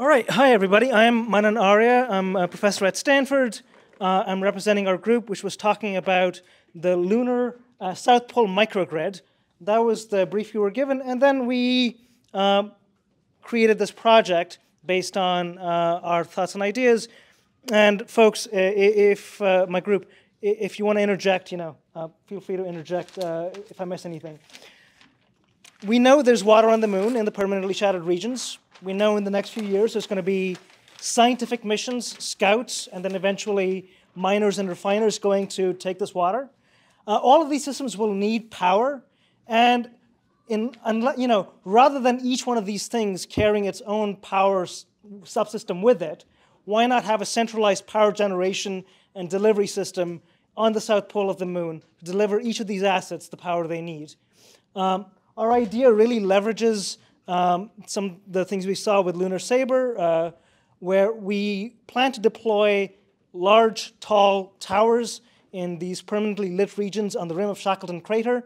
All right, hi everybody. I'm Manan Arya. I'm a professor at Stanford. I'm representing our group, which was talking about the Lunar South Pole Microgrid. That was the brief you were given, and then we created this project based on our thoughts and ideas. And folks, if my group, if you want to interject, feel free to interject if I miss anything. We know there's water on the moon in the permanently shattered regions. We know in the next few years there's going to be scientific missions, scouts, and then eventually miners and refiners going to take this water. All of these systems will need power, and rather than each one of these things carrying its own power subsystem with it, why not have a centralized power generation and delivery system on the south pole of the moon to deliver each of these assets the power they need? Our idea really leverages some of the things we saw with Lunar Sabre, where we plan to deploy large, tall towers in these permanently lit regions on the rim of Shackleton Crater,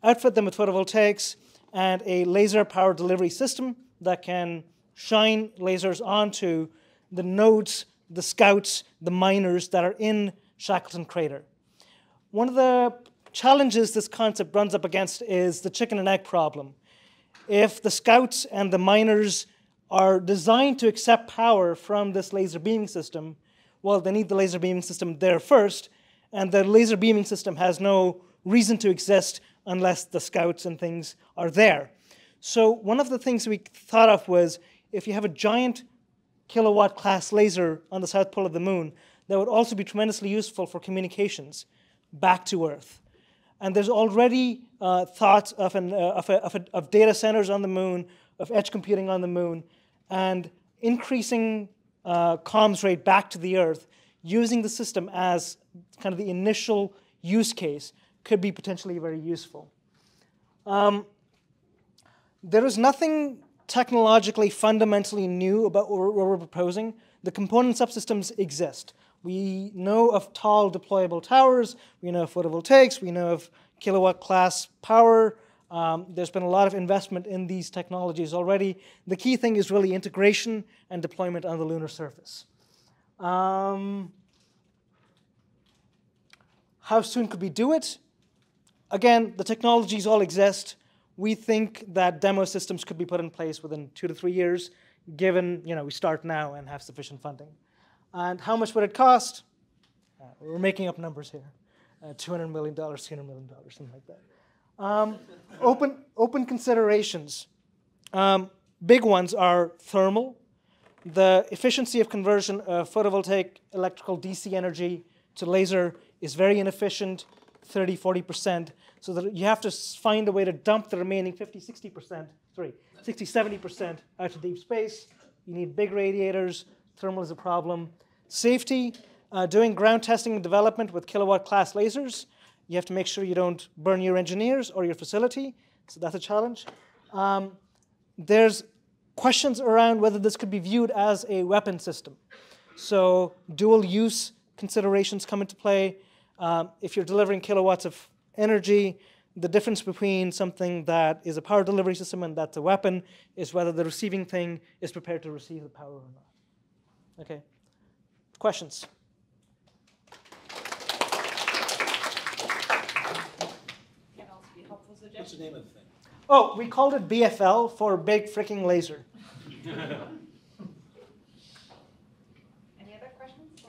outfit them with photovoltaics and a laser power delivery system that can shine lasers onto the nodes, the scouts, the miners that are in Shackleton Crater. One of the challenges this concept runs up against is the chicken and egg problem. If the scouts and the miners are designed to accept power from this laser beaming system, well, they need the laser beaming system there first, and the laser beaming system has no reason to exist unless the scouts and things are there. So one of the things we thought of was, if you have a giant kilowatt class laser on the south pole of the moon, that would also be tremendously useful for communications back to Earth. And there's already thoughts of data centers on the moon, of edge computing on the moon, and increasing comms rate back to the Earth using the system as kind of the initial use case could be potentially very useful. There is nothing technologically fundamentally new about what we're proposing. The component subsystems exist. We know of tall deployable towers, we know of photovoltaics, we know of kilowatt class power. There's been a lot of investment in these technologies already. The key thing is really integration and deployment on the lunar surface. How soon could we do it? Again, the technologies all exist. We think that demo systems could be put in place within 2 to 3 years, given we start now and have sufficient funding. And how much would it cost? We're making up numbers here. $200 million, $300 million, something like that. Open considerations. Big ones are thermal. The efficiency of conversion of photovoltaic electrical DC energy to laser is very inefficient, 30, 40%. So that you have to find a way to dump the remaining 60, 70% out to deep space. You need big radiators. Thermal is a problem. Safety, doing ground testing and development with kilowatt class lasers. You have to make sure you don't burn your engineers or your facility, so that's a challenge. There's questions around whether this could be viewed as a weapon system. So dual use considerations come into play. If you're delivering kilowatts of energy, the difference between something that is a power delivery system and that's a weapon is whether the receiving thing is prepared to receive the power or not. Okay. Questions? Can also be helpful suggestions. What's the name of the thing? Oh, we called it BFL for Big Fricking Laser. Any other questions?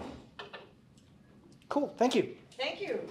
Cool. Thank you. Thank you.